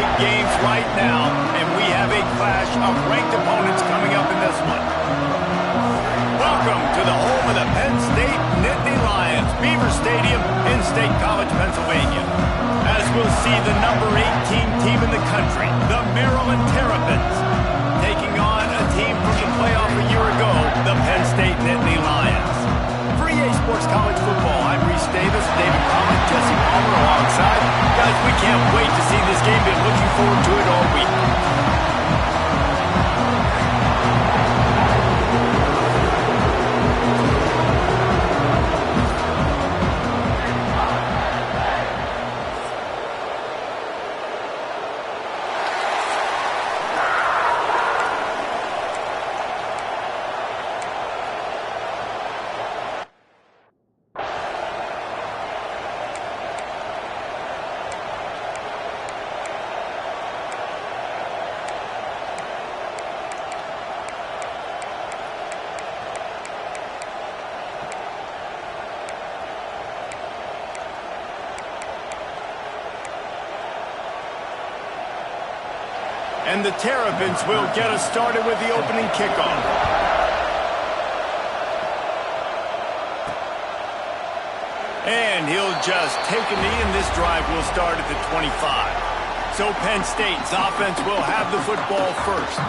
big games right now, and we have a clash of ranked opponents coming up in this one. Welcome to the home of the Penn State Nittany Lions, Beaver Stadium in State College, Pennsylvania. As we'll see the number 18 team in the country, the Maryland Terrapins, taking on a team from the playoff a year ago, the Penn State Nittany Lions. For EA Sports College Football, I'm Reese Davis, David Collins, Jesse Palmer alongside. Guys, we can't wait to see this game. Been looking forward to it all week. And the Terrapins will get us started with the opening kickoff. And he'll just take a knee, and this drive will start at the 25. So Penn State's offense will have the football first.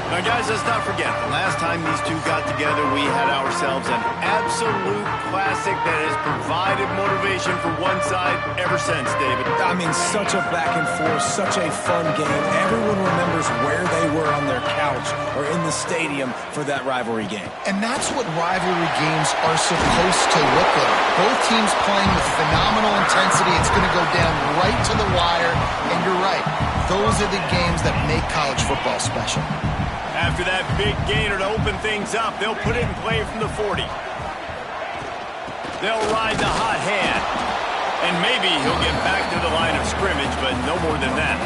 Now, guys, let's not forget, the last time these two got together, we had ourselves an absolute classic that has provided motivation for one side ever since, David. I mean, such a back and forth, such a fun game. Everyone remembers where they were on their couch or in the stadium for that rivalry game. And that's what rivalry games are supposed to look like. Both teams playing with phenomenal intensity. It's going to go down right to the wire, and you're right. Those are the games that make college football special. After that big gainer to open things up, they'll put it in play from the 40. They'll ride the hot hand. And maybe he'll get back to the line of scrimmage, but no more than that.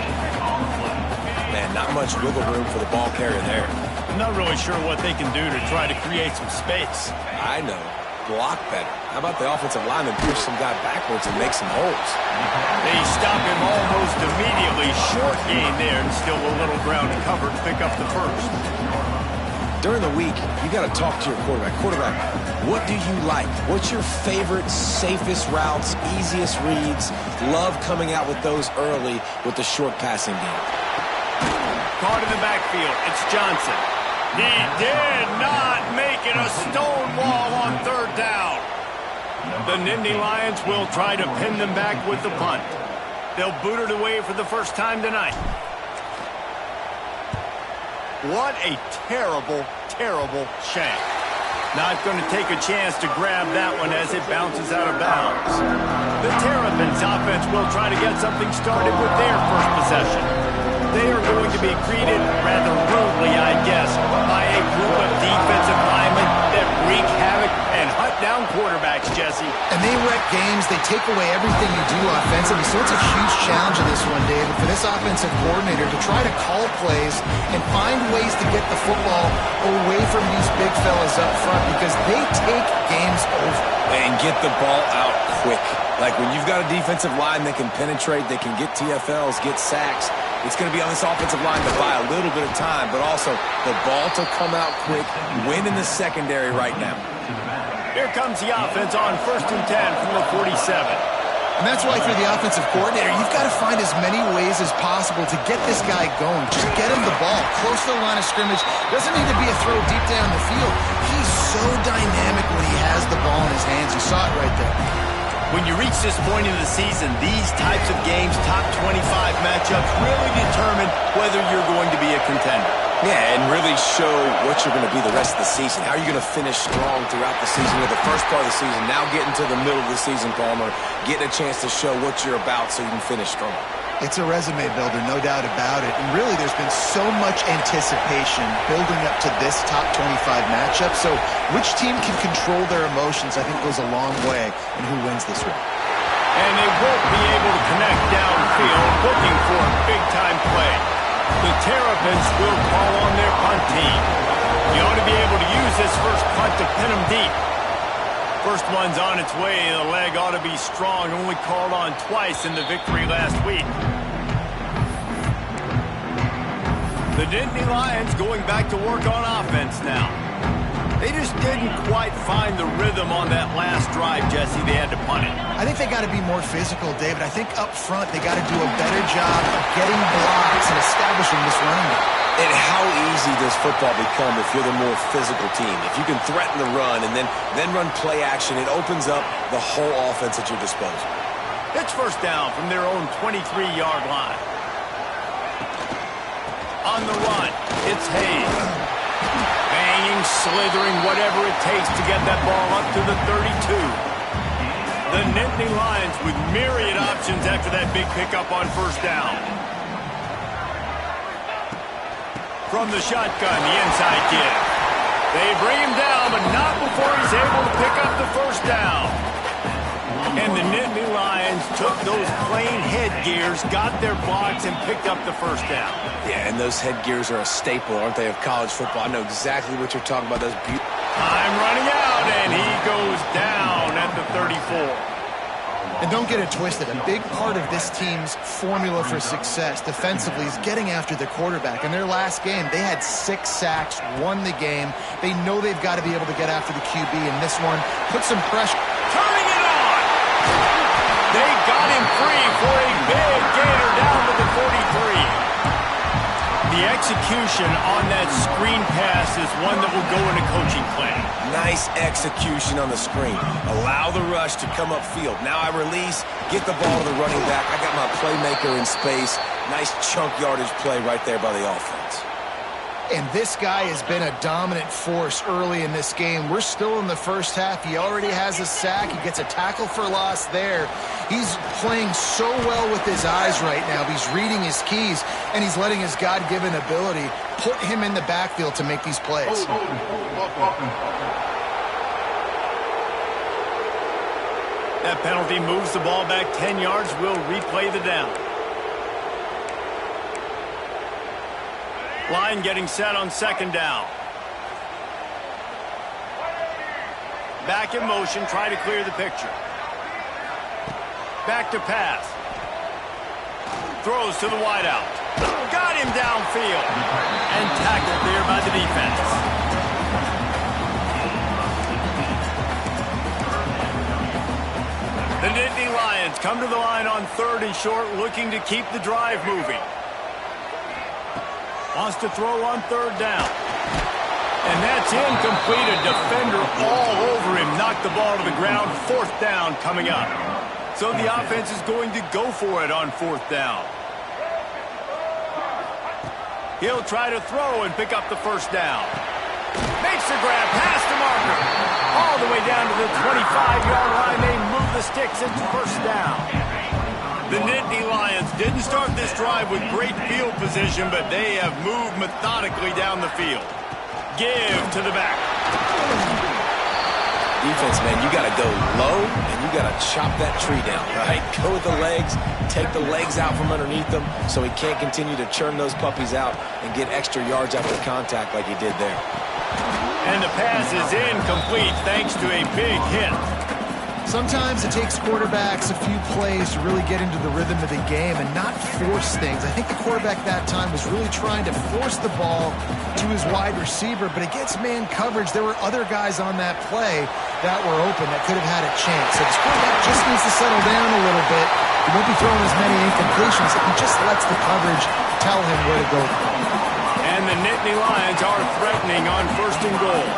Man, not much wiggle room for the ball carrier there. I'm not really sure what they can do to try to create some space. I know. Block better. How about the offensive lineman push some guy backwards and make some holes? They stop him almost immediately. Short gain there, and still a little ground to cover to pick up the first. During the week, you got to talk to your quarterback. Quarterback, what do you like? What's your favorite, safest routes, easiest reads? Love coming out with those early with the short passing game. Caught in the backfield. It's Johnson. He did not make it a stone wall on third down. The Nittany Lions will try to pin them back with the punt. They'll boot it away for the first time tonight. What a terrible, terrible shank. Not going to take a chance to grab that one as it bounces out of bounds. The Terrapins offense will try to get something started with their first possession. They are going to be greeted rather rudely, I guess, by a group of defensive linemen that wreak havoc and hunt down quarterbacks, Jesse. And they wreck games. They take away everything you do offensively. So it's a huge challenge in this one, David, for this offensive coordinator to try to call plays and find ways to get the football away from these big fellas up front because they take games over. And get the ball out quick. Like when you've got a defensive line that can penetrate, they can get TFLs, get sacks, it's going to be on this offensive line to buy a little bit of time, but also the ball to come out quick, win in the secondary right now. Here comes the offense on 1st and 10 from the 47. And that's why for the offensive coordinator, you've got to find as many ways as possible to get this guy going. Just get him the ball close to the line of scrimmage. Doesn't need to be a throw deep down the field. He's so dynamic when he has the ball in his hands. You saw it right there. When you reach this point in the season, these types of games, top 25 matchups, really determine whether you're going to be a contender. Yeah, and really show what you're going to be the rest of the season. How are you going to finish strong throughout the season with the first part of the season, now getting to the middle of the season, Palmer, getting a chance to show what you're about so you can finish strong. It's a resume builder, no doubt about it. And really, there's been so much anticipation building up to this top 25 matchup. So which team can control their emotions, I think, goes a long way in who wins this one. And they won't be able to connect downfield, looking for a big-time play. The Terrapins will call on their punt team. You ought to be able to use this first punt to pin them deep. First one's on its way. The leg ought to be strong. Only called on twice in the victory last week. The Nittany Lions going back to work on offense now. They just didn't quite find the rhythm on that last drive, Jesse. They had to punt it. I think they got to be more physical, David. I think up front they got to do a better job of getting blocks and establishing this running game. And how easy does football become if you're the more physical team? If you can threaten the run and then run play action, it opens up the whole offense at your disposal. It's first down from their own 23-yard line. On the run, it's Hayes. Banging, slithering, whatever it takes to get that ball up to the 32. The Nittany Lions with myriad options after that big pickup on first down. From the shotgun, the inside give. They bring him down, but not before he's able to pick up the first down. And the Nittany Lions took those plain headgears, got their blocks, and picked up the first down. Yeah, and those headgears are a staple, aren't they, of college football? I know exactly what you're talking about. Those Time running out, and he goes down at the 34. And don't get it twisted. A big part of this team's formula for success defensively is getting after the quarterback. In their last game, they had 6 sacks, won the game. They know they've got to be able to get after the QB in this one, put some pressure. Turning it on! They got him free for a big gainer down to the 43. The execution on that screen pass is one that will go in a coaching plan. Nice execution on the screen. Allow the rush to come upfield. Now I release, get the ball to the running back. I got my playmaker in space. Nice chunk yardage play right there by the offense. And this guy has been a dominant force early in this game. We're still in the first half. He already has a sack. He gets a tackle for loss there. He's playing so well with his eyes right now. He's reading his keys, and he's letting his God-given ability put him in the backfield to make these plays. That penalty moves the ball back 10 yards. We'll replay the down. Line getting set on second down. Back in motion, try to clear the picture. Back to pass. Throws to the wideout. Got him downfield. And tackled there by the defense. The Nittany Lions come to the line on 3rd and short, looking to keep the drive moving. Wants to throw on 3rd down. And that's incomplete. A defender all over him. Knocked the ball to the ground. 4th down coming up. So the offense is going to go for it on 4th down. He'll try to throw and pick up the first down. Makes the grab past the marker. All the way down to the 25-yard line. They move the sticks into first down. The Nittany Lions didn't start this drive with great field position, but they have moved methodically down the field. Give to the back. Defense, man, you got to go low, and you got to chop that tree down, right? Go with the legs, take the legs out from underneath them so he can't continue to churn those puppies out and get extra yards after contact like he did there. And the pass is incomplete thanks to a big hit. Sometimes it takes quarterbacks a few plays to really get into the rhythm of the game and not force things. I think the quarterback that time was really trying to force the ball to his wide receiver, but against man coverage, there were other guys on that play that were open that could have had a chance. So this quarterback just needs to settle down a little bit. He won't be throwing as many incompletions if he just lets the coverage tell him where to go. And the Nittany Lions are threatening on 1st and goal.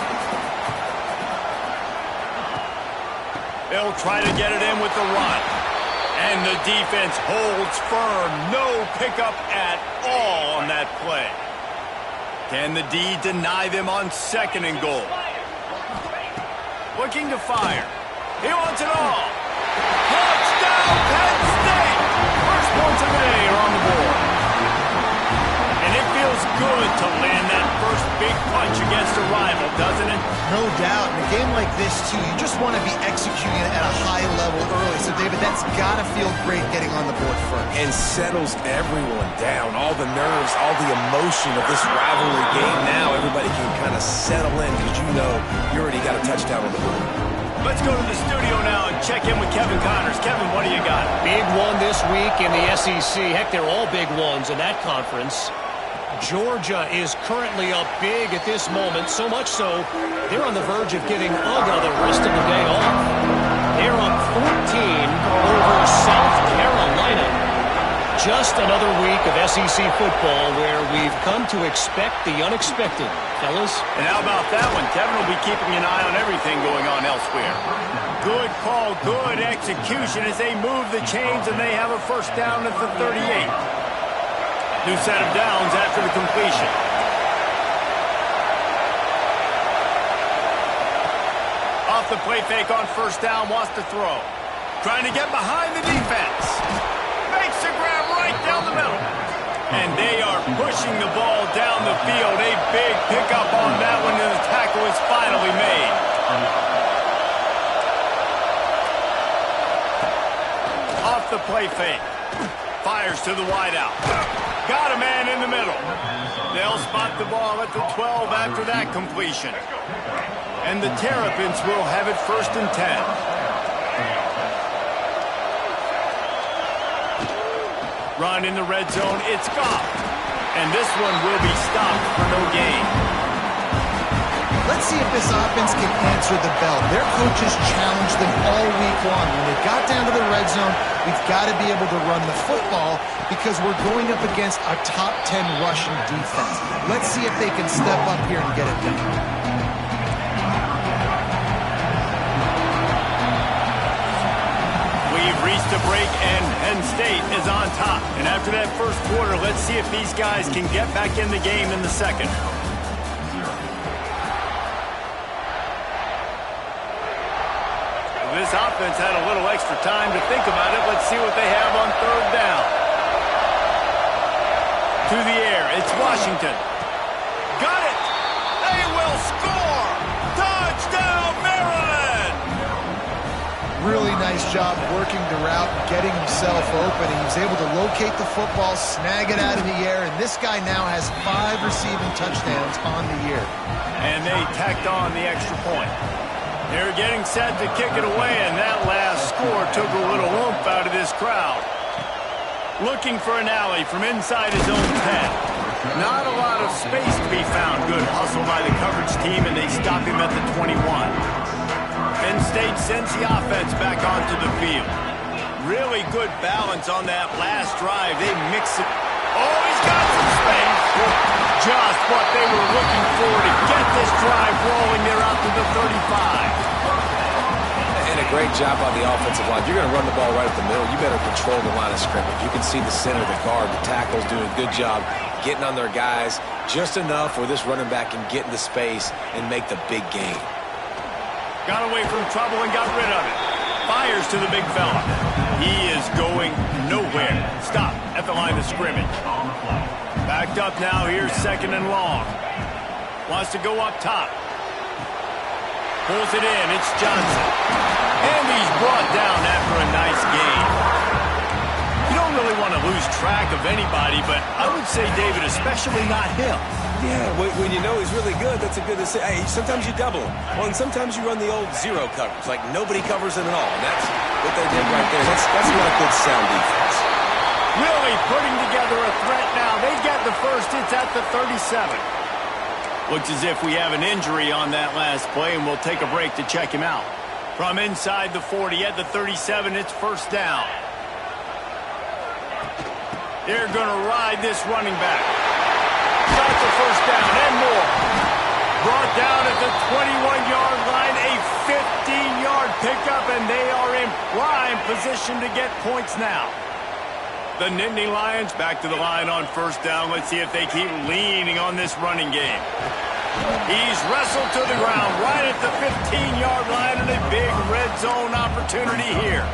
They'll try to get it in with the run. And the defense holds firm. No pickup at all on that play. Can the D deny them on 2nd and goal? Looking to fire. He wants it all. Touchdown, Penn State! First points of the day are on the board. And it feels good to land that first big punch against a rival, doesn't it? No doubt. In a game like this, too, you just want to be executing it at a high level early. So, David, that's got to feel great getting on the board first. And settles everyone down. All the nerves, all the emotion of this rivalry game. Now everybody can kind of settle in because you know you already got a touchdown on the board. Let's go to the studio now and check in with Kevin Connors. Kevin, what do you got? Big one this week in the SEC. Heck, they're all big ones in that conference. Georgia is currently up big at this moment, so much so they're on the verge of giving UGA the rest of the day off. They're up 14 over South Carolina. Just another week of SEC football where we've come to expect the unexpected, fellas. And how about that one? Kevin will be keeping an eye on everything going on elsewhere. Good call, good execution as they move the chains and they have a first down at the 38. New set of downs after the completion. Off the play fake on first down, wants to throw. Trying to get behind the defense. Makes a grab right down the middle. And they are pushing the ball down the field. A big pickup on that one, and the tackle is finally made. Off the play fake. Fires to the wideout. Got a man in the middle. They'll spot the ball at the 12 after that completion. And the Terrapins will have it 1st and 10. Run in the red zone, it's gone. And this one will be stopped for no gain. Let's see if this offense can answer the bell. Their coaches challenged them all week long. When they got down to the red zone, we've got to be able to run the football because we're going up against a top 10 rushing defense. Let's see if they can step up here and get it done. Reached a break, and Penn State is on top. And after that first quarter, let's see if these guys can get back in the game in the second. This offense had a little extra time to think about it. Let's see what they have on third down. To the air, it's Washington. Got it! They will score! Touchdown, Maryland! Really nice job working the route, getting himself open. He was able to locate the football, snag it out of the air, and this guy now has 5 receiving touchdowns on the year. And they tacked on the extra point. They're getting set to kick it away, and that last score took a little oomph out of this crowd. Looking for an alley from inside his own 10. Not a lot of space to be found. Good hustle by the coverage team, and they stop him at the 21. Penn State sends the offense back onto the field. Really good balance on that last drive. They mix it. Oh, he's got some space. Just what they were looking for to get this drive rolling. They're out to the 35. And a great job on the offensive line. You're going to run the ball right up the middle. You better control the line of scrimmage. You can see the center, the guard, the tackles doing a good job getting on their guys just enough where this running back can get into space and make the big game. Got away from trouble and got rid of it. Fires to the big fella. He is going nowhere. Stop at the line of scrimmage. Backed up now. Here's 2nd and long. Wants to go up top. Pulls it in. It's Johnson. And he's brought down after a nice gain. You don't really want to lose track of anybody, but I would say, David, especially not him. Yeah, when you know he's really good, that's a good to say. Hey, sometimes you double him. Well, and sometimes you run the old zero coverage, like nobody covers him at all. And that's what they did right there. That's not a good sound defense. Really putting together a threat now. They get the first. It's at the 37. Looks as if we have an injury on that last play, and we'll take a break to check him out. From inside the 40 at the 37, it's first down. They're going to ride this running back. Got the first down and more. Brought down at the 21-yard line, a 15-yard pickup, and they are in prime position to get points now. The Nittany Lions back to the line on first down. Let's see if they keep leaning on this running game. He's wrestled to the ground right at the 15-yard line, and a big red zone opportunity here.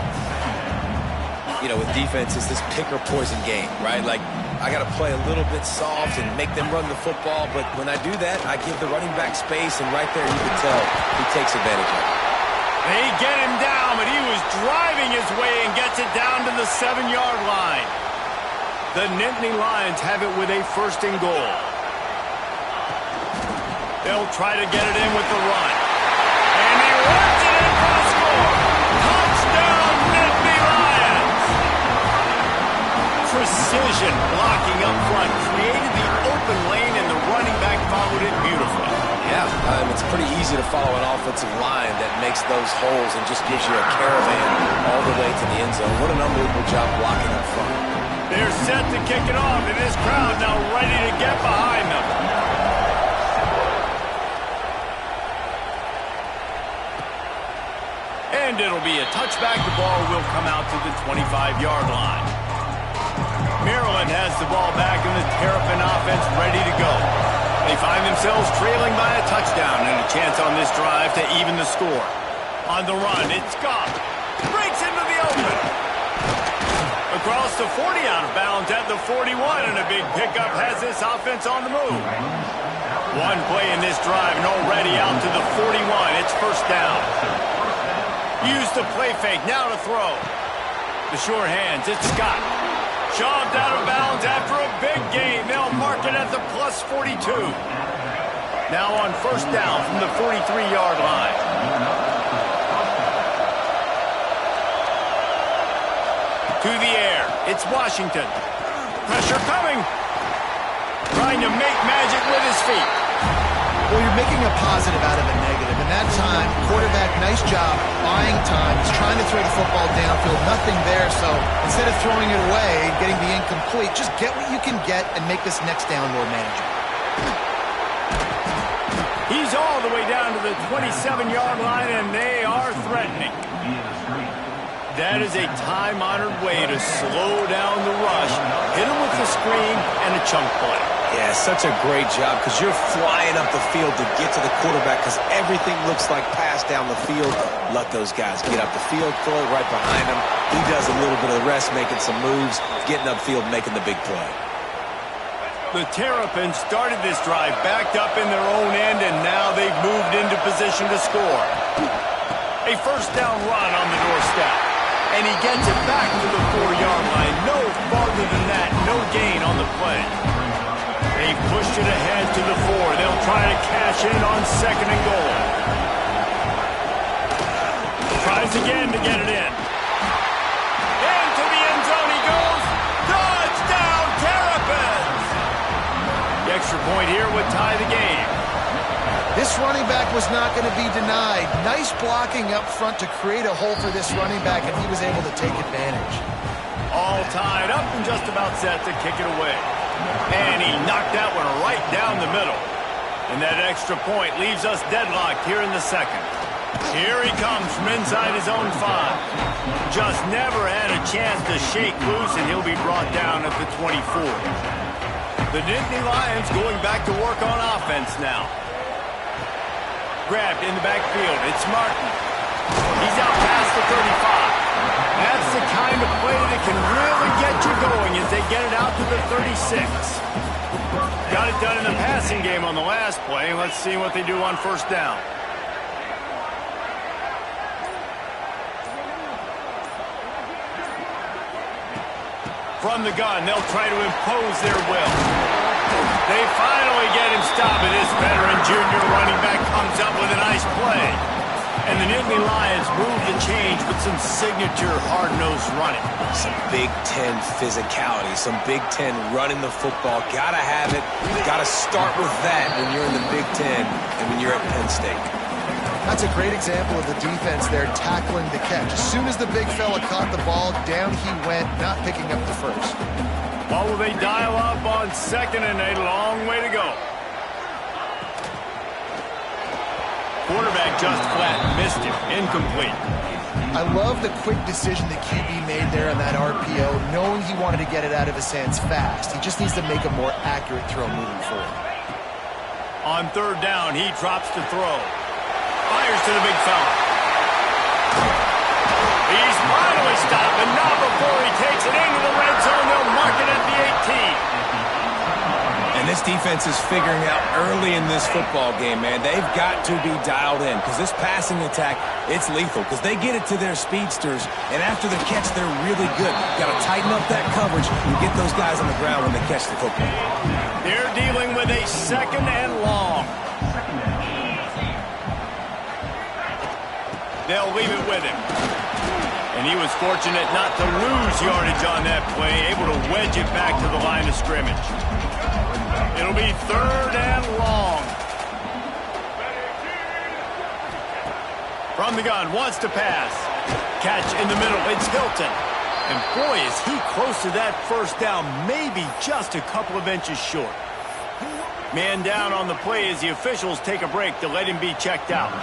You know, with defense, it's this pick or poison game, right? Like, I got to play a little bit soft and make them run the football, but when I do that, I give the running back space, and right there you can tell he takes advantage of it. They get him down, but he was driving his way and gets it down to the 7-yard line. The Nittany Lions have it with a 1st and goal. They'll try to get it in with the run. And he runs it in for a score. Touchdown, Nittany Lions! Precision blocking up front created the open It's pretty easy to follow an offensive line that makes those holes and just gives you a caravan all the way to the end zone. What an unbelievable job blocking up front. They're set to kick it off, and this crowd now ready to get behind them. And it'll be a touchback. The ball will come out to the 25-yard line. Maryland has the ball back, and the Terrapin offense ready to go. They find themselves trailing by a touchdown and a chance on this drive to even the score. On the run, it's Goff. Breaks into the open. Across the 40, out of bounds at the 41, and a big pickup has this offense on the move. One play in this drive, and already out to the 41. It's first down. Use the play fake, now to throw. The sure hands, it's Scott. Shoved out of bounds after a big gain. They'll mark it at the plus 42. Now on first down from the 43-yard line. To the air, it's Washington. Pressure coming. Trying to make magic with his feet. Well, you're making a positive out of a negative. And that time, quarterback, nice job, buying time. He's trying to throw the football downfield. Nothing there, so instead of throwing it away and getting the incomplete, just get what you can get and make this next down more manageable. He's all the way down to the 27-yard line, and they are threatening. That is a time-honored way to slow down the rush, hit him with the screen, and a chunk play. Yeah, such a great job because you're flying up the field to get to the quarterback because everything looks like pass down the field. Let those guys get up the field, throw it right behind him. He does a little bit of the rest, making some moves, getting upfield, making the big play. The Terrapins started this drive backed up in their own end, and now they've moved into position to score. A first down run on the doorstep. And he gets it back to the 4-yard line. No farther than that. No gain on the play. They pushed it ahead to the 4. They'll try to cash in on second and goal. Tries again to get it in. Into the end zone he goes. Touchdown, Terrapins! The extra point here would tie the game. This running back was not going to be denied. Nice blocking up front to create a hole for this running back, and he was able to take advantage. All tied up and just about set to kick it away. And he knocked that one right down the middle. And that extra point leaves us deadlocked here in the second. Here he comes from inside his own 5. Just never had a chance to shake loose, and he'll be brought down at the 24. The Nittany Lions going back to work on offense now. Grabbed in the backfield. It's Martin. He's out past the 35. That's the kind of play that can really get you going as they get it out to the 36. Got it done in the passing game on the last play. Let's see what they do on first down. From the gun, they'll try to impose their will. They finally get him stopped, and this veteran junior running back comes up with a nice play. And the Nittany Lions move the change with some signature hard-nosed running. Some Big Ten physicality, some Big Ten running the football. Gotta have it. Gotta start with that when you're in the Big Ten and when you're at Penn State. That's a great example of the defense there tackling the catch. As soon as the big fella caught the ball, down he went, not picking up the first. Well, will they dial up on second, and a long way to go. Quarterback just flat missed it. Incomplete. I love the quick decision the QB made there on that RPO, knowing he wanted to get it out of his hands fast. He just needs to make a more accurate throw moving forward. On third down, he drops to throw. Fires to the big fella. He's finally stopped, and not before he takes it into the red zone. They'll mark it at the 18. And this defense is figuring out early in this football game, man. They've got to be dialed in because this passing attack, it's lethal because they get it to their speedsters, and after the catch, they're really good. Got to tighten up that coverage and get those guys on the ground when they catch the football. They're dealing with a second and long. They'll leave it with him. And he was fortunate not to lose yardage on that play, able to wedge it back to the line of scrimmage. It'll be third and long. From the gun, wants to pass. Catch in the middle, it's Hilton. And boy, is he close to that first down, maybe just a couple of inches short. Man down on the play as the officials take a break to let him be checked out.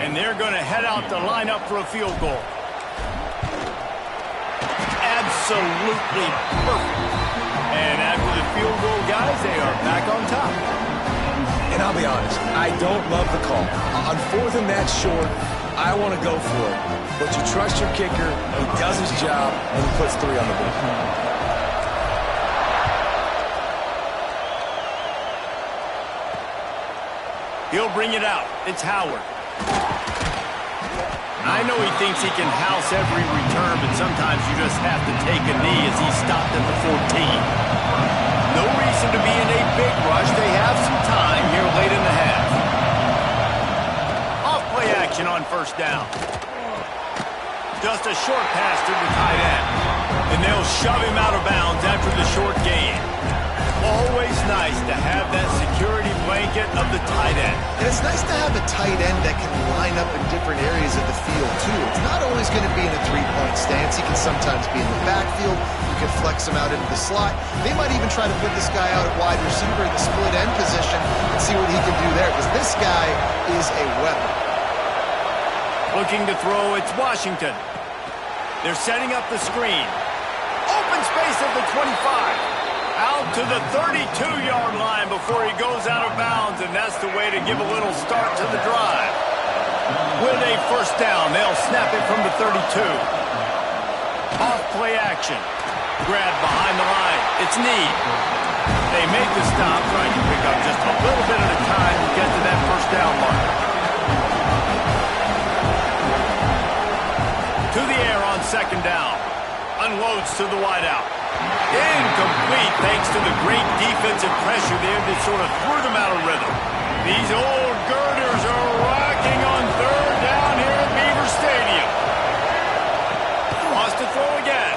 And they're going to head out to line up for a field goal. Absolutely perfect. And after the field goal, guys, they are back on top. And I'll be honest, I don't love the call. On 4th and that short, I want to go for it. But you trust your kicker, he does his job, and he puts 3 on the board. He'll bring it out. It's Howard. I know he thinks he can house every return, but sometimes you just have to take a knee as he stopped at the 14. No reason to be in a big rush. They have some time here late in the half. Off-play action on first down. Just a short pass to the tight end. And they'll shove him out of bounds after the short gain. Always nice to have that security blanket of the tight end. And it's nice to have a tight end that can line up in different areas of the field, too. It's not always going to be in a three-point stance. He can sometimes be in the backfield. You can flex him out into the slot. They might even try to put this guy out at wide receiver in the split end position and see what he can do there, because this guy is a weapon. Looking to throw, it's Washington. They're setting up the screen. Open space at the 25. Out to the 32-yard line before he goes out of bounds, and that's the way to give a little start to the drive. With a first down, they'll snap it from the 32. Off-play action. Grab behind the line. It's Need. They make the stop, trying to pick up just a little bit at a time to get to that first down mark. To the air on second down. Unloads to the wideout. Incomplete thanks to the great defensive pressure there that sort of threw them out of rhythm. These old girders are rocking on third down here at Beaver Stadium. Wants to throw again.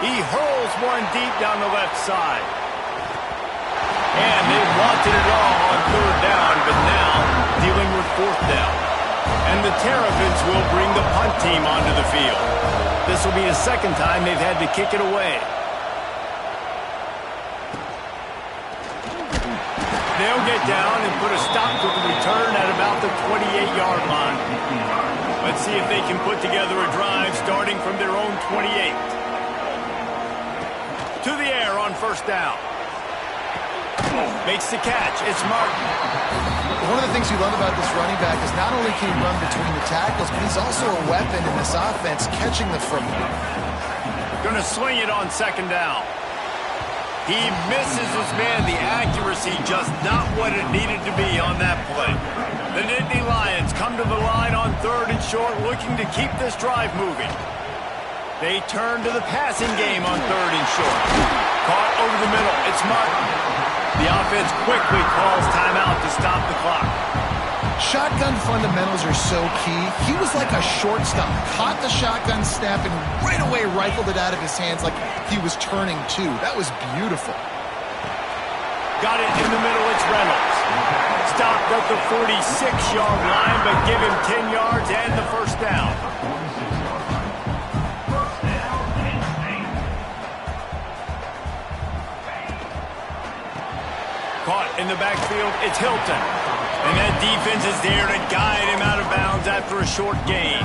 He hurls one deep down the left side. And they wanted it all on third down, but now dealing with fourth down. And the Terrapins will bring the punt team onto the field. This will be the second time they've had to kick it away. They'll get down and put a stop to the return at about the 28-yard line. Let's see if they can put together a drive starting from their own 28. To the air on first down. Makes the catch. It's Martin. One of the things you love about this running back is not only can he run between the tackles, but he's also a weapon in this offense, catching the football. Going to swing it on second down. He misses his man. The accuracy just not what it needed to be on that play. The Nittany Lions come to the line on third and short, looking to keep this drive moving. They turn to the passing game on third and short. Caught over the middle. It's Martin. The offense quickly calls timeout to stop the clock. Shotgun fundamentals are so key. He was like a shortstop. Caught the shotgun snap and right away rifled it out of his hands like he was turning two. That was beautiful. Got it in the middle. It's Reynolds. Stopped at the 46-yard line, but give him 10 yards and the first down. Caught in the backfield, it's Hilton. And that defense is there to guide him out of bounds after a short gain.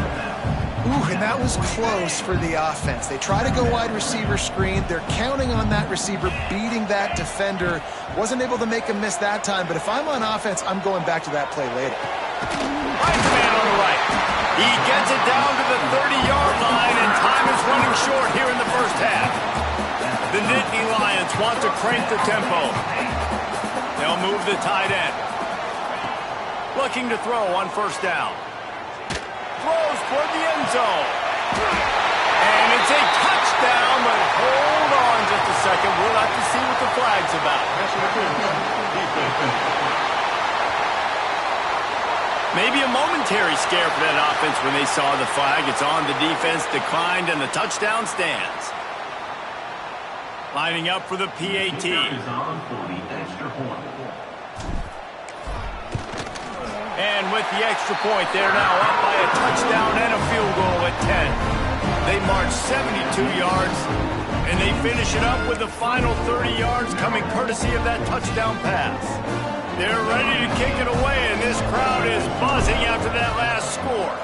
Ooh, and that was close for the offense. They try to go wide receiver screen. They're counting on that receiver beating that defender. Wasn't able to make him miss that time, but if I'm on offense, I'm going back to that play later. Right man on the right. He gets it down to the 30-yard line, and time is running short here in the first half. The Nittany Lions want to crank the tempo. They'll move the tight end. Looking to throw on first down. Throws toward the end zone. And it's a touchdown, but hold on just a second. We'll have to see what the flag's about. Maybe a momentary scare for that offense when they saw the flag. It's on, the defense declined, and the touchdown stands. Lining up for the PAT. And with the extra point, they're now up by a touchdown and a field goal at 10. They march 72 yards, and they finish it up with the final 30 yards coming courtesy of that touchdown pass. They're ready to kick it away, and this crowd is buzzing after that last score.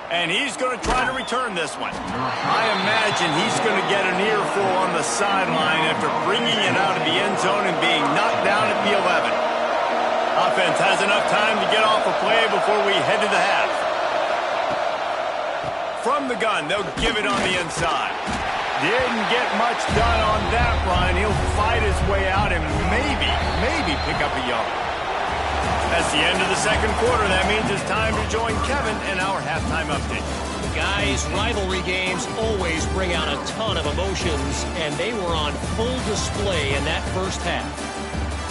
And he's going to try to return this one. I imagine he's going to get an earful on the sideline after bringing it out of the end zone and being knocked down at the 11. Offense has enough time to get off a play before we head to the half. From the gun, they'll give it on the inside. Didn't get much done on that run. He'll fight his way out and maybe pick up a yard. That's the end of the second quarter. That means it's time to join Kevin in our halftime update. Guys, rivalry games always bring out a ton of emotions, and they were on full display in that first half.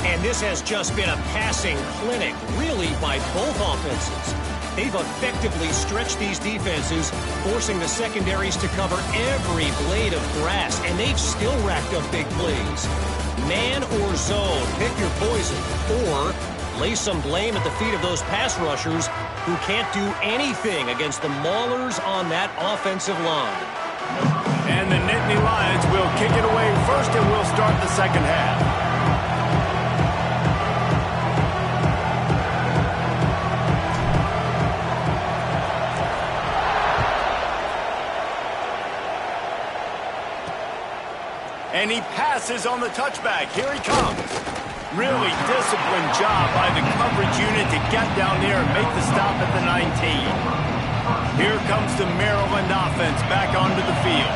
And this has just been a passing clinic, really, by both offenses. They've effectively stretched these defenses, forcing the secondaries to cover every blade of grass, and they've still racked up big plays. Man or zone, pick your poison, or lay some blame at the feet of those pass rushers who can't do anything against the maulers on that offensive line. And the Nittany Lions will kick it away first, and we'll start the second half. And he passes on the touchback. Here he comes. Really disciplined job by the coverage unit to get down there and make the stop at the 19. Here comes the Maryland offense back onto the field.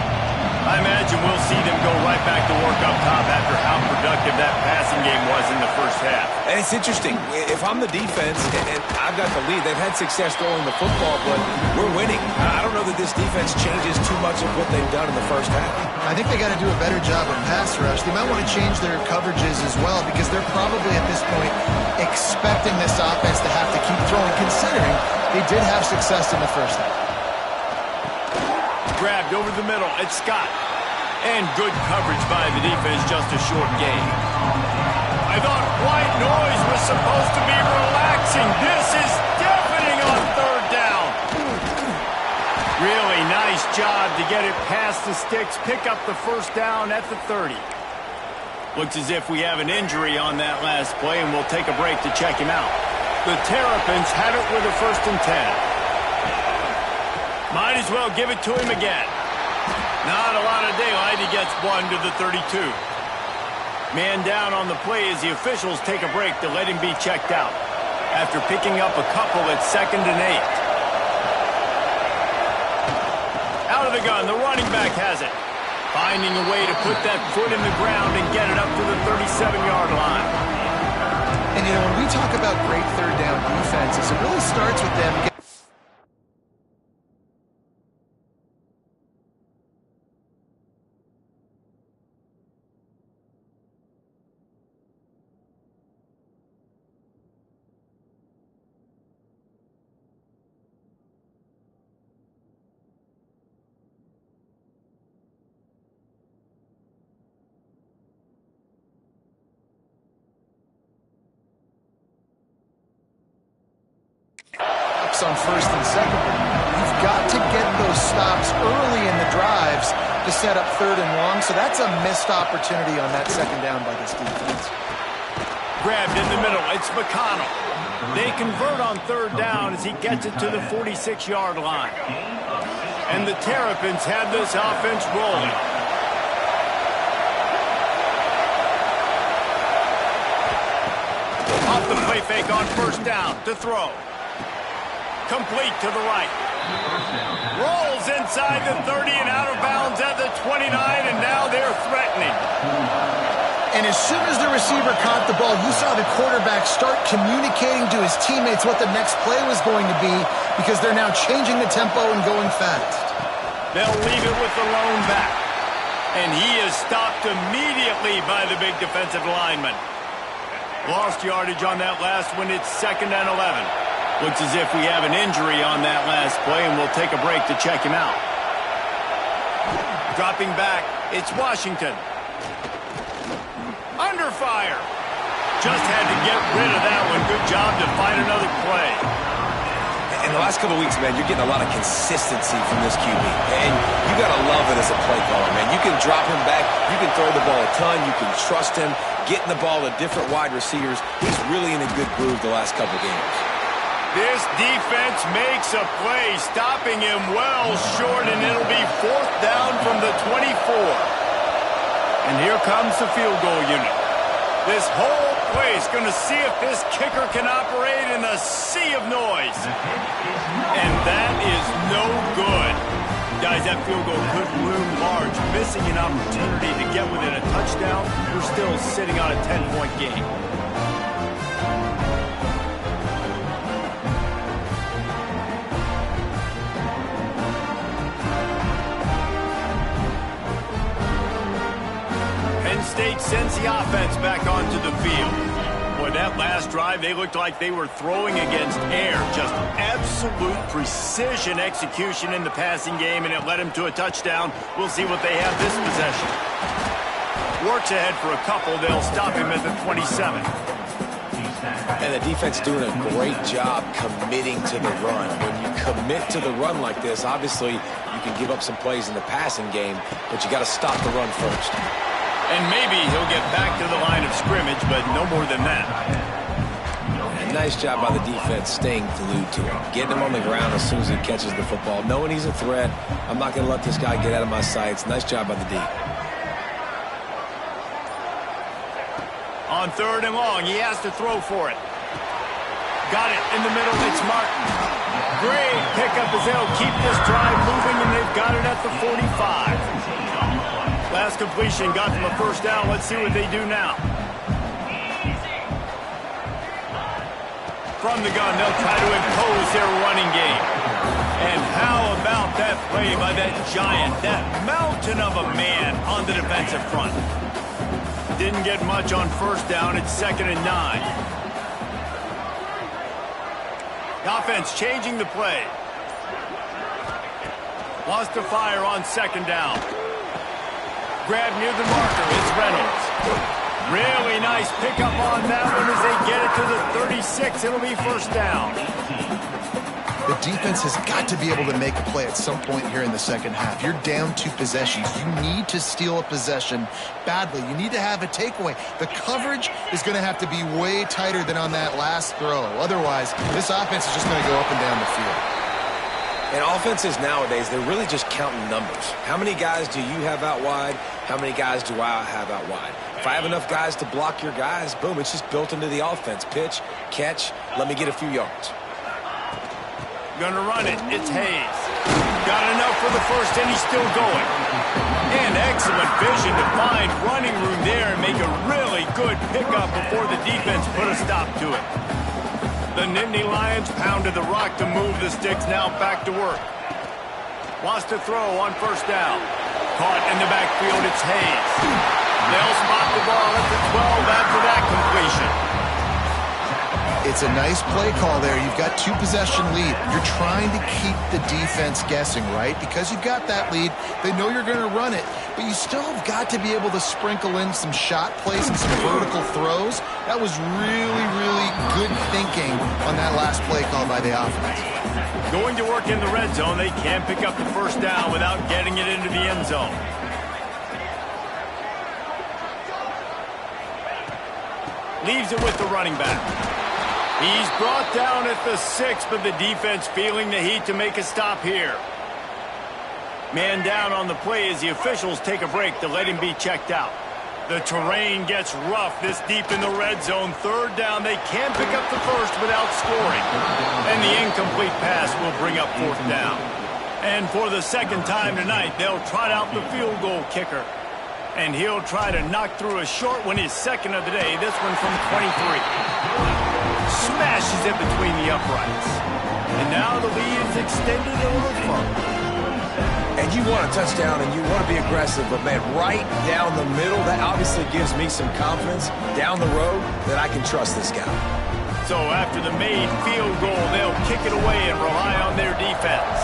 I imagine we'll see them go right back to work up top after how productive that passing game was in the first half. And it's interesting. If I'm the defense and I've got the lead, they've had success throwing the football, but we're winning. I don't know that this defense changes too much of what they've done in the first half. I think they got to do a better job in pass rush. They might want to change their coverages as well because they're probably at this point expecting this offense to have to keep throwing, considering they did have success in the first half. Grabbed over the middle. It's Scott. And good coverage by the defense, just a short gain. I thought white noise was supposed to be relaxing. This is deafening on third down. Really nice job to get it past the sticks, pick up the first down at the 30. Looks as if we have an injury on that last play, and we'll take a break to check him out. The Terrapins had it with a 1st and 10. Might as well give it to him again. Not a lot of daylight. He gets one to the 32. Man down on the play as the officials take a break to let him be checked out after picking up a couple at 2nd and 8. Out of the gun, the running back has it. Finding a way to put that foot in the ground and get it up to the 37-yard line. And, you know, when we talk about great third down defenses, it really starts with them getting on 1st and 2nd. You've got to get those stops early in the drives to set up 3rd and long, so that's a missed opportunity on that 2nd down by this defense. Grabbed in the middle. It's McConnell. They convert on 3rd down as he gets it to the 46-yard line. And the Terrapins have this offense rolling. Off the play fake on 1st down to throw. Complete to the right. Rolls inside the 30 and out of bounds at the 29, and now they're threatening. And as soon as the receiver caught the ball, you saw the quarterback start communicating to his teammates what the next play was going to be because they're now changing the tempo and going fast. They'll leave it with the lone back. And he is stopped immediately by the big defensive lineman. Lost yardage on that last one. It's 2nd and 11. Looks as if we have an injury on that last play, and we'll take a break to check him out. Dropping back, it's Washington. fire. Just had to get rid of that one. Good job to find another play. In the last couple of weeks, man, you're getting a lot of consistency from this QB. And you got to love it as a play caller, man. You can drop him back. You can throw the ball a ton. You can trust him. Getting the ball to different wide receivers. He's really in a good groove the last couple of games. This defense makes a play, stopping him well short, and it'll be 4th down from the 24. And here comes the field goal unit. This whole play is going to see if this kicker can operate in a sea of noise. And that is no good. Guys, that field goal could loom large. Missing an opportunity to get within a touchdown. We're still sitting on a 10-point game. Penn State sends the offense back onto the field. Boy, that last drive, they looked like they were throwing against air. Just absolute precision execution in the passing game, and it led them to a touchdown. We'll see what they have this possession. Works ahead for a couple. They'll stop him at the 27. And the defense doing a great job committing to the run. When you commit to the run like this, obviously you can give up some plays in the passing game, but you got to stop the run first. And maybe he'll get back to the line of scrimmage, but no more than that. And nice job by the defense staying glued to him. Getting him on the ground as soon as he catches the football. Knowing he's a threat, I'm not going to let this guy get out of my sights. Nice job by the D. On 3rd and long, he has to throw for it. Got it in the middle, it's Martin. Great pickup as they'll keep this drive moving, and they've got it at the 45. Last completion got them a 1st down. Let's see what they do now. From the gun, they'll try to impose their running game. And how about that play by that giant, that mountain of a man on the defensive front? Didn't get much on 1st down. It's 2nd and 9. The offense changing the play. Lost to fire on 2nd down. Grab near the marker. It's Reynolds. Really nice pickup on that one as they get it to the 36. It'll be 1st down. The defense has got to be able to make a play at some point here in the second half. You're down 2 possessions. You need to steal a possession badly. You need to have a takeaway. The coverage is going to have to be way tighter than on that last throw. Otherwise, this offense is just going to go up and down the field. And offenses nowadays, they're really just counting numbers. How many guys do you have out wide? How many guys do I have out wide? If I have enough guys to block your guys, boom, it's just built into the offense. Pitch, catch, let me get a few yards. Gonna run it. It's Hayes. Got enough for the 1st, and he's still going. And excellent vision to find running room there and make a really good pickup before the defense put a stop to it. The Nittany Lions pounded the rock to move the sticks. Now back to work. Wants to throw on 1st down. Caught in the backfield. It's Hayes. They'll spot the ball at the 12 after that completion. It's a nice play call there. You've got 2 possession lead. You're trying to keep the defense guessing, right? Because you've got that lead, they know you're going to run it, but you still have got to be able to sprinkle in some shot plays and some vertical throws. That was really, really good thinking on that last play call by the offense. Going to work in the red zone, they can't pick up the 1st down without getting it into the end zone. Leaves it with the running back. He's brought down at the 6, but the defense feeling the heat to make a stop here. Man down on the play as the officials take a break to let him be checked out. The terrain gets rough this deep in the red zone. 3rd down, they can't pick up the 1st without scoring. And the incomplete pass will bring up 4th down. And for the 2nd time tonight, they'll trot out the field goal kicker. And he'll try to knock through a short one, his 2nd of the day, this one from 23. Smashes it between the uprights. And now the lead is extended a little further. And you want a touchdown and you want to be aggressive, but man, right down the middle, that obviously gives me some confidence down the road that I can trust this guy. So after the made field goal, they'll kick it away and rely on their defense.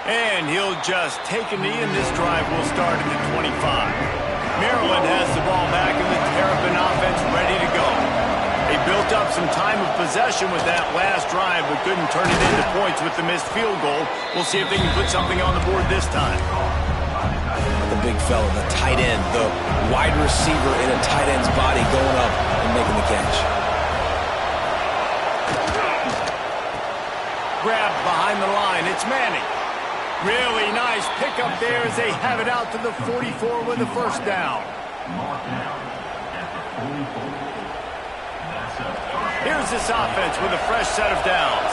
And he'll just take a knee, and this drive will start at the 25. Maryland has the ball back, and the Terrapin offense ready to go. They built up some time of possession with that last drive, but couldn't turn it into points with the missed field goal. We'll see if they can put something on the board this time. The big fella, the tight end, the wide receiver in a tight end's body going up and making the catch. Grab behind the line. It's Manning. Really nice pickup there as they have it out to the 44 with a first down. Here's this offense with a fresh set of downs.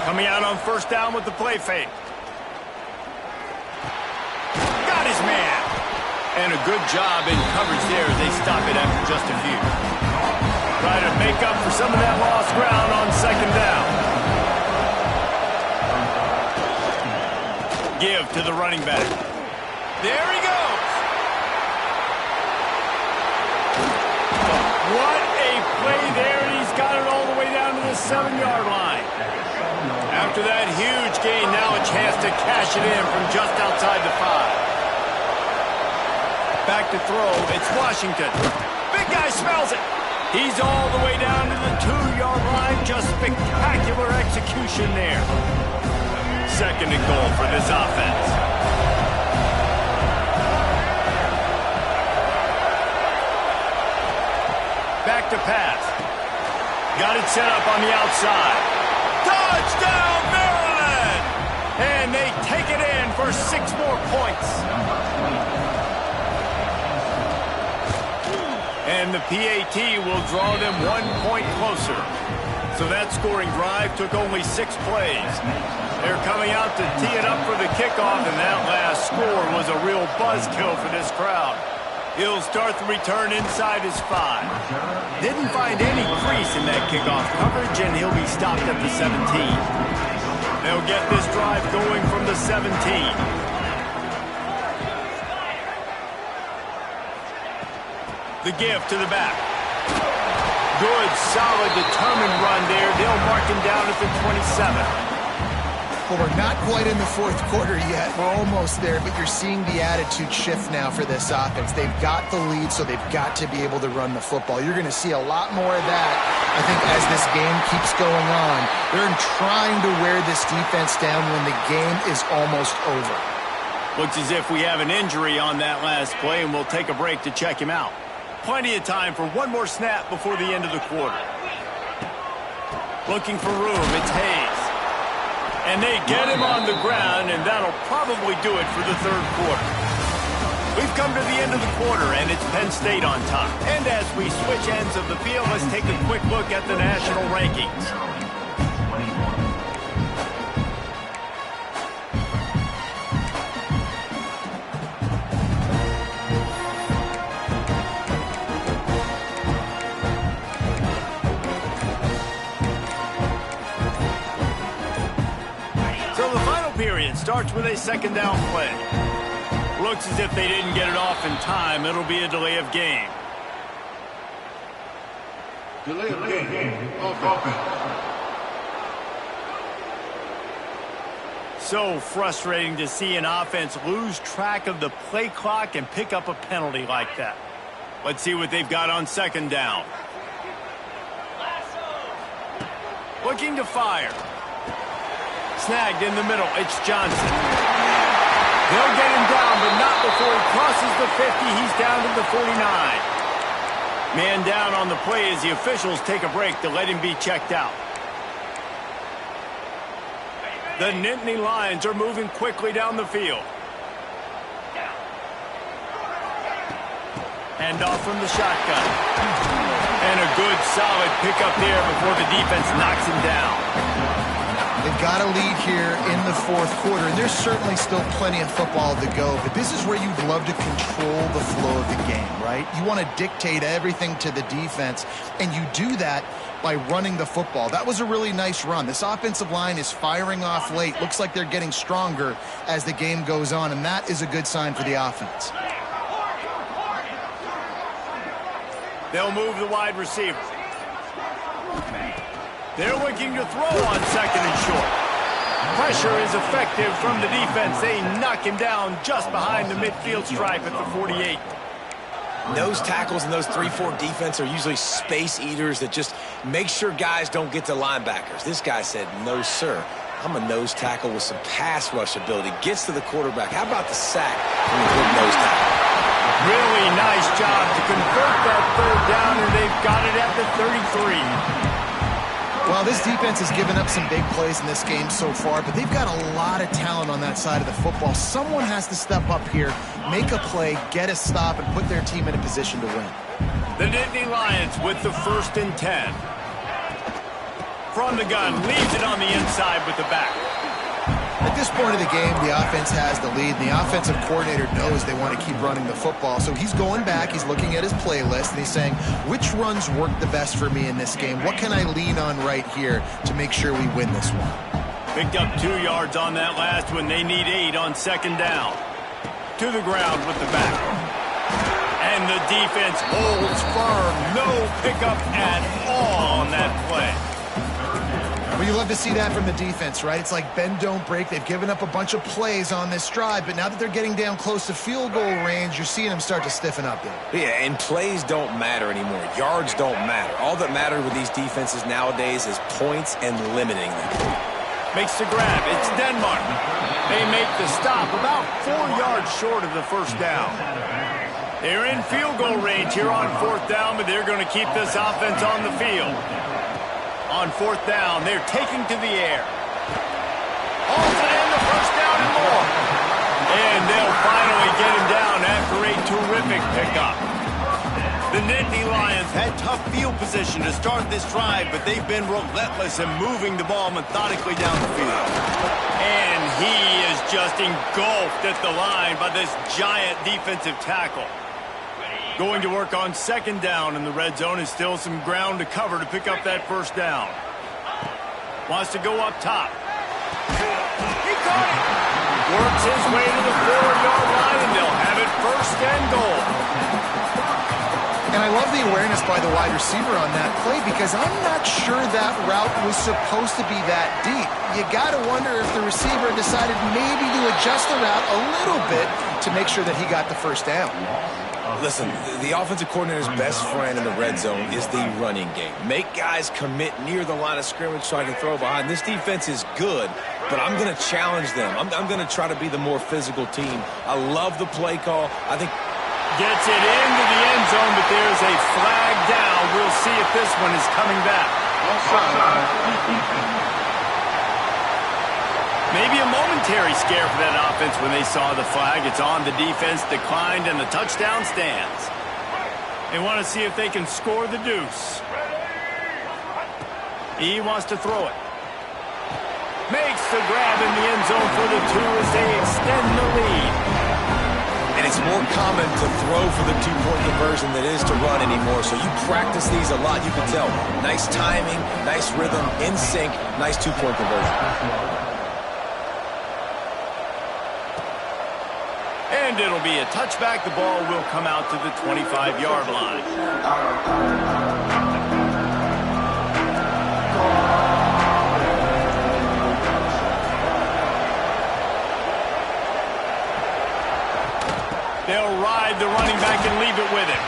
Coming out on first down with the play fake. Got his man. And a good job in coverage there as they stop it after just a few. Try to make up for some of that lost ground on second down. Give to the running back. There he goes. What a play there. He's got it all the way down to the 7-yard line. After that huge gain, now a chance to cash it in from just outside the 5. Back to throw, it's Washington. Big guy smells it. He's all the way down to the 2-yard line. Just spectacular execution there. Second and goal for this offense. Back to pass. Got it set up on the outside. Touchdown, Maryland! And they take it in for 6 more points. And the PAT will draw them 1 point closer. So that scoring drive took only 6 plays. They're coming out to tee it up for the kickoff, and that last score was a real buzzkill for this crowd. He'll start the return inside his 5. Didn't find any crease in that kickoff coverage, and he'll be stopped at the 17. They'll get this drive going from the 17. The give to the back. Good, solid, determined run there. They'll mark him down at the 27. Well, we're not quite in the fourth quarter yet. We're almost there, but you're seeing the attitude shift now for this offense. They've got the lead, so they've got to be able to run the football. You're going to see a lot more of that, I think, as this game keeps going on. They're trying to wear this defense down when the game is almost over. Looks as if we have an injury on that last play, and we'll take a break to check him out. Plenty of time for one more snap before the end of the quarter. Looking for room, it's Hayes. And they get him on the ground, and that'll probably do it for the third quarter. We've come to the end of the quarter, and it's Penn State on top. And as we switch ends of the field, let's take a quick look at the national rankings. Starts with a second down play. Looks as if they didn't get it off in time. It'll be a delay of game. Delay of game. So frustrating to see an offense lose track of the play clock and pick up a penalty like that. Let's see what they've got on second down. Looking to fire. Snagged in the middle. It's Johnson. They'll get him down, but not before he crosses the 50. He's down to the 49. Man down on the play as the officials take a break to let him be checked out. The Nittany Lions are moving quickly down the field. Hand off from the shotgun. And a good, solid pickup there before the defense knocks him down. They've got a lead here in the fourth quarter, and there's certainly still plenty of football to go, but this is where you'd love to control the flow of the game, right? You want to dictate everything to the defense, and you do that by running the football. That was a really nice run. This offensive line is firing off late. Looks like they're getting stronger as the game goes on, and that is a good sign for the offense. They'll move the wide receiver. They're looking to throw on second and short. Pressure is effective from the defense. They knock him down just behind the midfield stripe at the 48. Nose tackles and those 3-4 defense are usually space eaters that just make sure guys don't get to linebackers. This guy said, no, sir. I'm a nose tackle with some pass rush ability. Gets to the quarterback. How about the sack from the good nose tackle? Really nice job to convert that third down, and they've got it at the 33. Well, this defense has given up some big plays in this game so far, but they've got a lot of talent on that side of the football. Someone has to step up here, make a play, get a stop, and put their team in a position to win. The Nittany Lions with the 1st and 10. From the gun, leaves it on the inside with the back. At this point of the game, the offense has the lead, and the offensive coordinator knows they want to keep running the football. So he's going back, he's looking at his playlist, and he's saying, which runs work the best for me in this game? What can I lean on right here to make sure we win this one? Picked up 2 yards on that last one. They need 8 on 2nd down. To the ground with the back. And the defense holds firm. No pickup at all on that play. Well, you love to see that from the defense, right? It's like bend, don't break. They've given up a bunch of plays on this drive, but now that they're getting down close to field goal range, you're seeing them start to stiffen up there. Yeah, and plays don't matter anymore. Yards don't matter. All that matters with these defenses nowadays is points and limiting them. Makes the grab. It's Denmark. They make the stop about 4 yards short of the 1st down. They're in field goal range here on 4th down, but they're going to keep this offense on the field. On 4th down, they're taking to the air. Holds it in the 1st down and more. And they'll finally get him down after a terrific pickup. The Nittany Lions had tough field position to start this drive, but they've been relentless in moving the ball methodically down the field. And he is just engulfed at the line by this giant defensive tackle. Going to work on 2nd down, and the red zone is still some ground to cover to pick up that 1st down. Wants to go up top. He caught it. Works his way to the 4-yard line, and they'll have it 1st and goal. And I love the awareness by the wide receiver on that play because I'm not sure that route was supposed to be that deep. You got to wonder if the receiver decided maybe to adjust the route a little bit to make sure that he got the 1st down. Listen, the offensive coordinator's best friend in the red zone is the running game. Make guys commit near the line of scrimmage so I can throw behind. This defense is good, but I'm going to challenge them. I'm going to try to be the more physical team. I love the play call. I think gets it into the end zone, but there's a flag down. We'll see if this one is coming back. Maybe a momentary scare for that offense when they saw the flag. It's on, the defense declined, and the touchdown stands. They want to see if they can score the deuce. He wants to throw it. Makes the grab in the end zone for the 2 as they extend the lead. And it's more common to throw for the 2-point conversion than it is to run anymore. So you practice these a lot. You can tell. Nice timing, nice rhythm, in sync, nice 2-point conversion. And it'll be a touchback. The ball will come out to the 25-yard line. They'll ride the running back and leave it with him.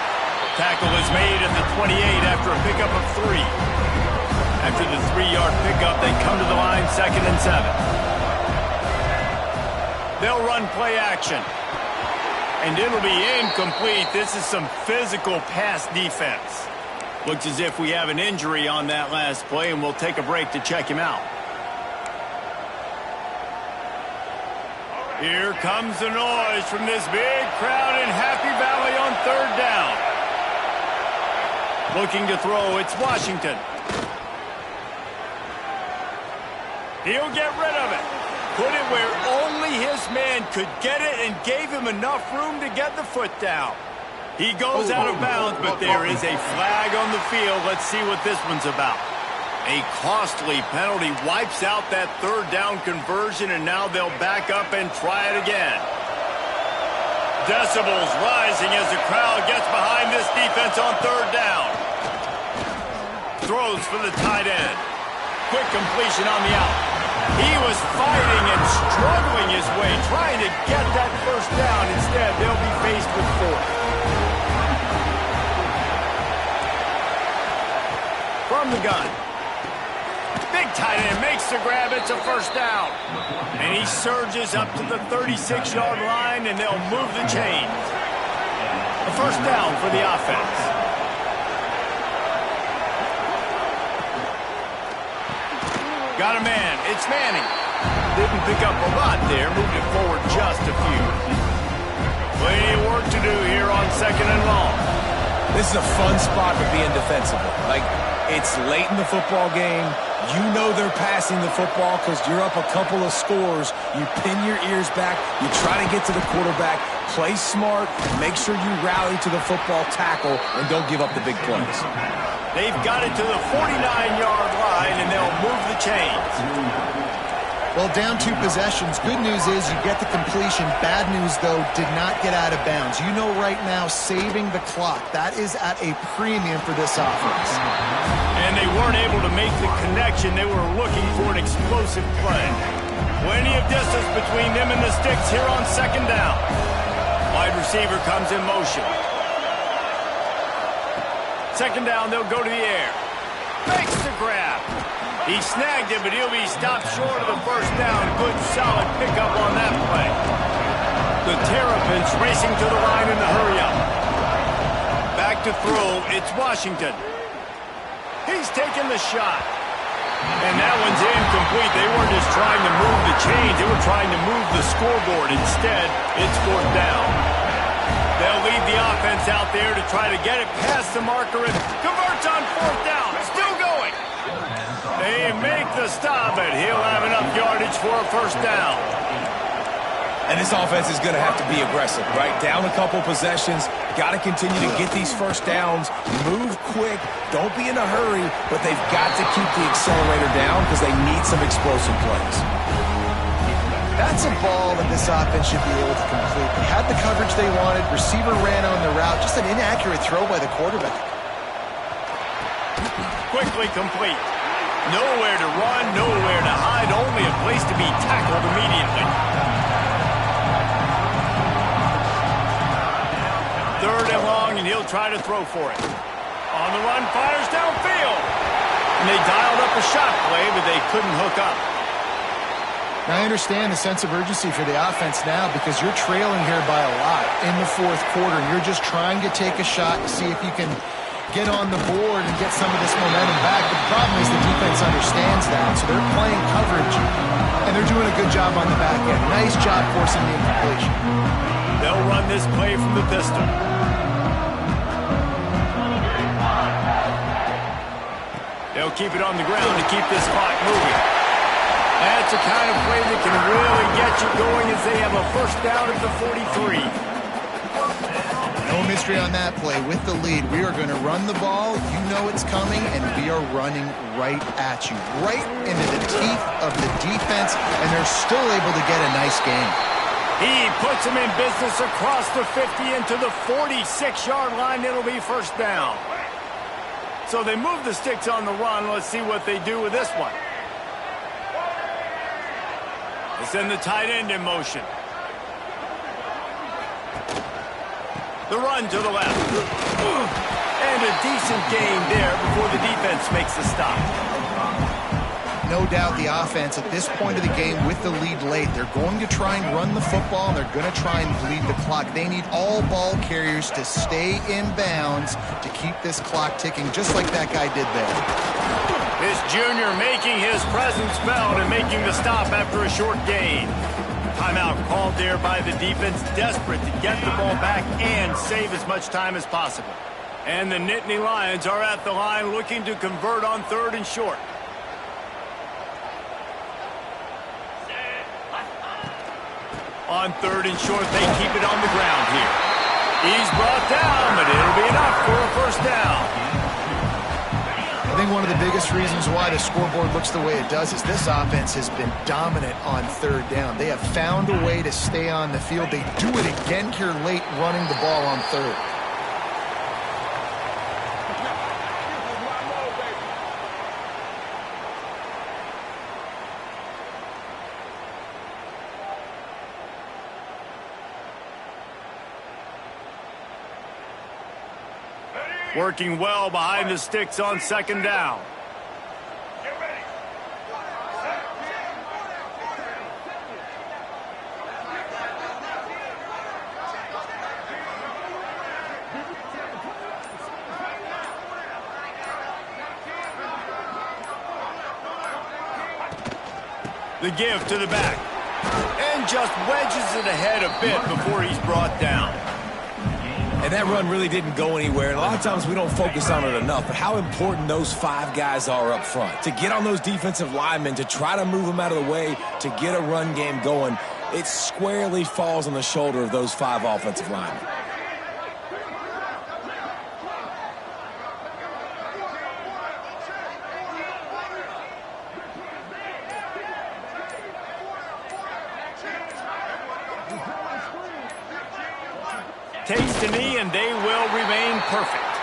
Tackle is made at the 28 after a pickup of 3. After the 3-yard pickup, they come to the line 2nd and 7. They'll run play action. And it'll be incomplete. This is some physical pass defense. Looks as if we have an injury on that last play, and we'll take a break to check him out. Here comes the noise from this big crowd in Happy Valley on 3rd down. Looking to throw, it's Washington. He'll get rid of it. Put it where only his man could get it and gave him enough room to get the foot down. He goes out of bounds, but there is a flag on the field. Let's see what this one's about. A costly penalty wipes out that 3rd down conversion, and now they'll back up and try it again. Decibels rising as the crowd gets behind this defense on 3rd down. Throws for the tight end. Quick completion on the out. He was fighting and struggling his way, trying to get that first down. Instead, they'll be faced with 4th. From the gun. Big tight end makes the grab. It's a first down. And he surges up to the 36-yard line, and they'll move the chains. A first down for the offense. Got a man. It's Manning. Didn't pick up a lot there. Moved it forward just a few. Plenty of work to do here on 2nd and long. This is a fun spot to be in defensively. Like, it's late in the football game. You know they're passing the football because you're up a couple of scores. You pin your ears back. You try to get to the quarterback. Play smart. Make sure you rally to the football tackle and don't give up the big plays. They've got it to the 49-yard line, and they'll move the chains. Well, down 2 possessions. Good news is you get the completion. Bad news, though, did not get out of bounds. You know right now, saving the clock. That is at a premium for this offense. And they weren't able to make the connection. They were looking for an explosive play. Plenty of distance between them and the sticks here on 2nd down. Wide receiver comes in motion. 2nd down, they'll go to the air. Makes the grab. He snagged it, but he'll be stopped short of the first down. Good, solid pickup on that play. The Terrapins racing to the line in the hurry-up. Back to throw, it's Washington. He's taking the shot. And that one's incomplete. They weren't just trying to move the chains. They were trying to move the scoreboard. Instead, it's 4th down. They'll lead the offense out there to try to get it past the marker and converts on 4th down. Still going. They make the stop, but he'll have enough yardage for a first down. And this offense is going to have to be aggressive, right? Down a couple possessions. Got to continue to get these first downs. Move quick. Don't be in a hurry, but they've got to keep the accelerator down because they need some explosive plays. That's a ball that this offense should be able to complete. They had the coverage they wanted. Receiver ran on the route. Just an inaccurate throw by the quarterback. Quickly complete. Nowhere to run, nowhere to hide. Only a place to be tackled immediately. 3rd and long, and he'll try to throw for it. On the run, fires downfield. And they dialed up a shot play, but they couldn't hook up. Now, I understand the sense of urgency for the offense now because you're trailing here by a lot in the 4th quarter, and you're just trying to take a shot to see if you can get on the board and get some of this momentum back. But the problem is the defense understands that, so they're playing coverage, and they're doing a good job on the back end. Nice job forcing the incompletion. They'll run this play from the pistol. They'll keep it on the ground to keep this clock moving. That's a kind of play that can really get you going as they have a first down at the 43. No mystery on that play. With the lead, we are going to run the ball. You know it's coming, and we are running right at you. Right into the teeth of the defense, and they're still able to get a nice game. He puts him in business across the 50 into the 46-yard line. It'll be first down. So they move the sticks on the run. Let's see what they do with this one. They send the tight end in motion. The run to the left. And a decent gain there before the defense makes the stop. No doubt the offense at this point of the game with the lead late, they're going to try and run the football, and they're going to try and bleed the clock. They need all ball carriers to stay in bounds to keep this clock ticking, just like that guy did there. This junior making his presence felt and making the stop after a short gain. Timeout called there by the defense, desperate to get the ball back and save as much time as possible. And the Nittany Lions are at the line looking to convert on 3rd and short. On 3rd and short, they keep it on the ground here. He's brought down, but it'll be enough for a first down. I think one of the biggest reasons why the scoreboard looks the way it does is this offense has been dominant on 3rd down. They have found a way to stay on the field. They do it again here late, running the ball on 3rd. Working well behind the sticks on second down. The give to the back. And just wedges it ahead a bit before he's brought down. And that run really didn't go anywhere. And a lot of times we don't focus on it enough. But how important those 5 guys are up front. To get on those defensive linemen, to try to move them out of the way, to get a run game going, it squarely falls on the shoulder of those 5 offensive linemen. Takes the knee, and they will remain perfect.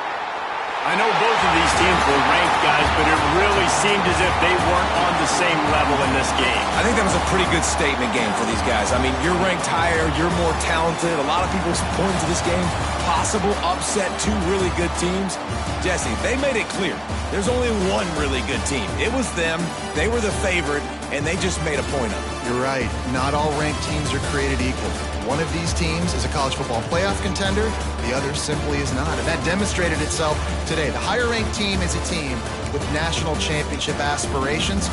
I know both of these teams were ranked, guys, but it really seemed as if they weren't on the same level in this game. I think that was a pretty good statement game for these guys. I mean, you're ranked higher, you're more talented. A lot of people point to this game, possible upset, 2 really good teams. Jesse, they made it clear. There's only one really good team. It was them. They were the favorite, and they just made a point of it. You're right. Not all ranked teams are created equal. One of these teams is a college football playoff contender. The other simply is not. And that demonstrated itself today. The higher ranked team is a team with national championship aspirations.